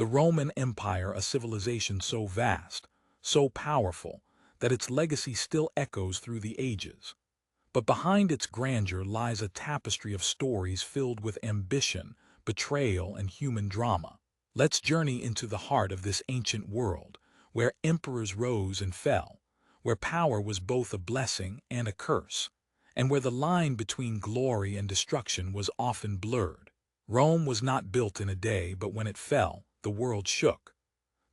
The Roman Empire, a civilization so vast, so powerful, that its legacy still echoes through the ages. But behind its grandeur lies a tapestry of stories filled with ambition, betrayal, and human drama. Let's journey into the heart of this ancient world, where emperors rose and fell, where power was both a blessing and a curse, and where the line between glory and destruction was often blurred. Rome was not built in a day, but when it fell, the world shook.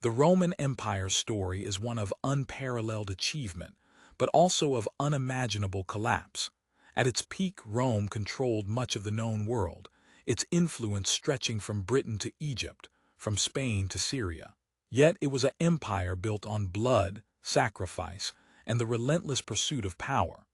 The Roman Empire's story is one of unparalleled achievement, but also of unimaginable collapse. At its peak, Rome controlled much of the known world, its influence stretching from Britain to Egypt, from Spain to Syria. Yet it was an empire built on blood, sacrifice, and the relentless pursuit of power.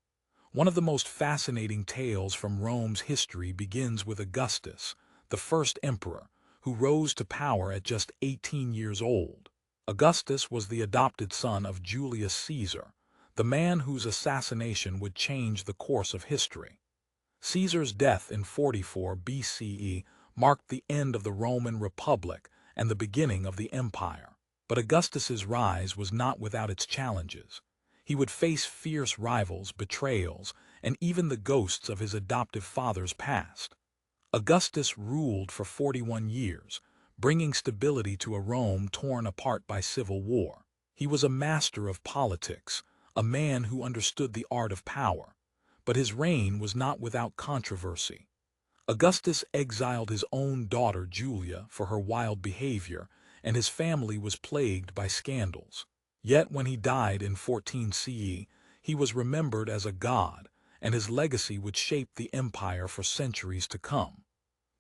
One of the most fascinating tales from Rome's history begins with Augustus, the first emperor, who rose to power at just 18 years old. Augustus was the adopted son of Julius Caesar, the man whose assassination would change the course of history. Caesar's death in 44 BCE marked the end of the Roman Republic and the beginning of the empire. But Augustus's rise was not without its challenges. He would face fierce rivals, betrayals, and even the ghosts of his adoptive father's past. Augustus ruled for 41 years, bringing stability to a Rome torn apart by civil war. He was a master of politics, a man who understood the art of power. But his reign was not without controversy. Augustus exiled his own daughter Julia for her wild behavior, and his family was plagued by scandals. Yet when he died in 14 CE, he was remembered as a god, and his legacy would shape the empire for centuries to come.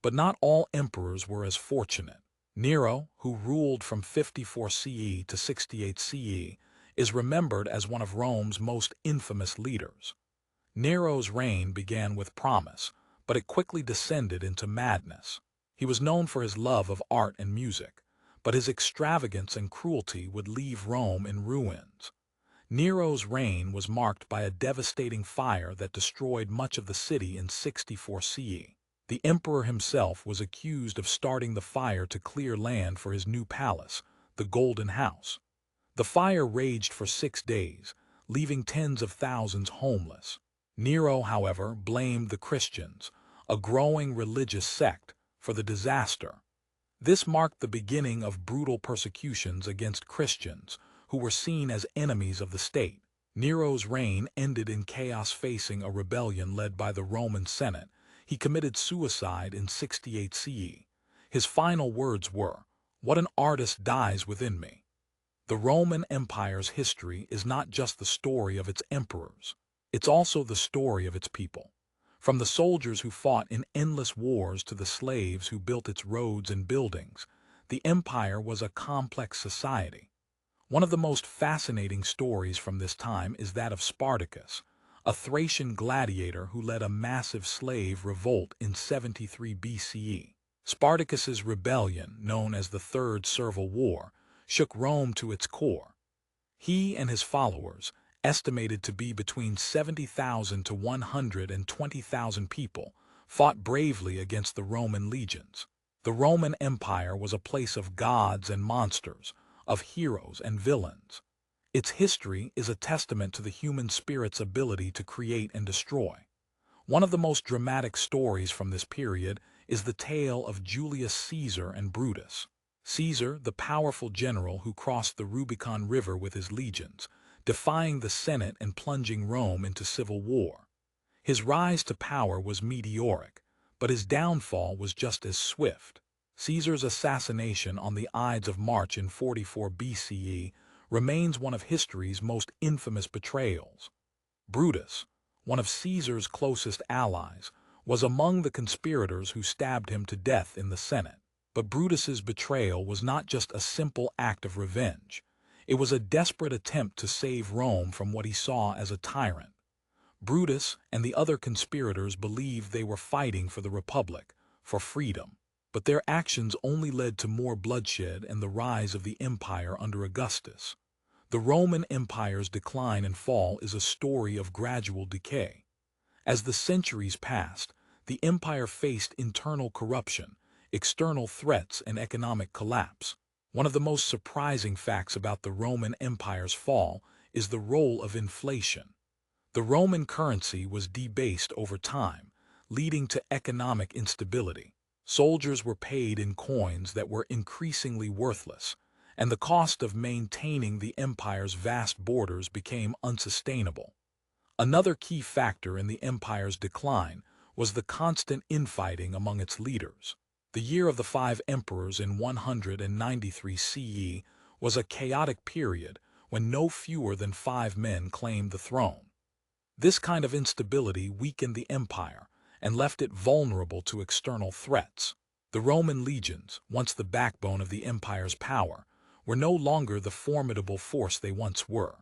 But not all emperors were as fortunate. Nero, who ruled from 54 CE to 68 CE, is remembered as one of Rome's most infamous leaders. Nero's reign began with promise, but it quickly descended into madness. He was known for his love of art and music, but his extravagance and cruelty would leave Rome in ruins. Nero's reign was marked by a devastating fire that destroyed much of the city in 64 CE. The emperor himself was accused of starting the fire to clear land for his new palace, the Golden House. The fire raged for 6 days, leaving tens of thousands homeless. Nero, however, blamed the Christians, a growing religious sect, for the disaster. This marked the beginning of brutal persecutions against Christians, who were seen as enemies of the state. Nero's reign ended in chaos. Facing a rebellion led by the Roman Senate, he committed suicide in 68 CE. His final words were, "What an artist dies within me." The Roman Empire's history is not just the story of its emperors. It's also the story of its people. From the soldiers who fought in endless wars to the slaves who built its roads and buildings, the empire was a complex society. One of the most fascinating stories from this time is that of Spartacus, a Thracian gladiator who led a massive slave revolt in 73 BCE. Spartacus's rebellion, known as the Third Servile War, shook Rome to its core. He and his followers, estimated to be between 70,000 to 120,000 people, fought bravely against the Roman legions. The Roman Empire was a place of gods and monsters, of heroes and villains. Its history is a testament to the human spirit's ability to create and destroy. One of the most dramatic stories from this period is the tale of Julius Caesar and Brutus. Caesar, the powerful general who crossed the Rubicon River with his legions, defying the Senate and plunging Rome into civil war. His rise to power was meteoric, but his downfall was just as swift. Caesar's assassination on the Ides of March in 44 BCE remains one of history's most infamous betrayals. Brutus, one of Caesar's closest allies, was among the conspirators who stabbed him to death in the Senate. But Brutus's betrayal was not just a simple act of revenge. It was a desperate attempt to save Rome from what he saw as a tyrant. Brutus and the other conspirators believed they were fighting for the Republic, for freedom. But their actions only led to more bloodshed and the rise of the empire under Augustus. The Roman Empire's decline and fall is a story of gradual decay. As the centuries passed, the empire faced internal corruption, external threats, and economic collapse. One of the most surprising facts about the Roman Empire's fall is the role of inflation. The Roman currency was debased over time, leading to economic instability. Soldiers were paid in coins that were increasingly worthless, and the cost of maintaining the empire's vast borders became unsustainable. Another key factor in the empire's decline was the constant infighting among its leaders. The year of the five emperors in 193 CE was a chaotic period when no fewer than 5 men claimed the throne. This kind of instability weakened the empire and left it vulnerable to external threats. The Roman legions, once the backbone of the empire's power, were no longer the formidable force they once were.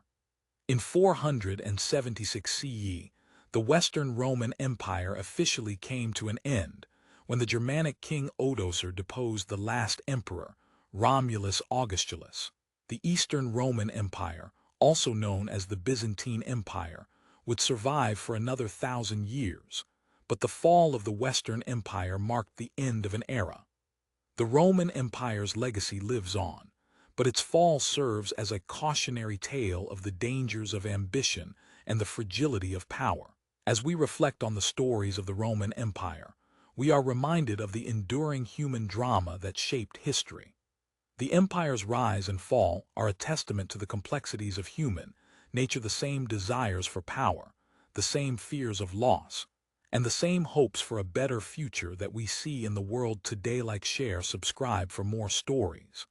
In 476 CE, the Western Roman Empire officially came to an end when the Germanic king Odoacer deposed the last emperor, Romulus Augustulus. The Eastern Roman Empire, also known as the Byzantine Empire, would survive for another 1,000 years, but the fall of the Western Empire marked the end of an era. The Roman Empire's legacy lives on, but its fall serves as a cautionary tale of the dangers of ambition and the fragility of power. As we reflect on the stories of the Roman Empire, we are reminded of the enduring human drama that shaped history. The empire's rise and fall are a testament to the complexities of human nature, the same desires for power, the same fears of loss, and the same hopes for a better future that we see in the world today. Like, share, subscribe for more stories.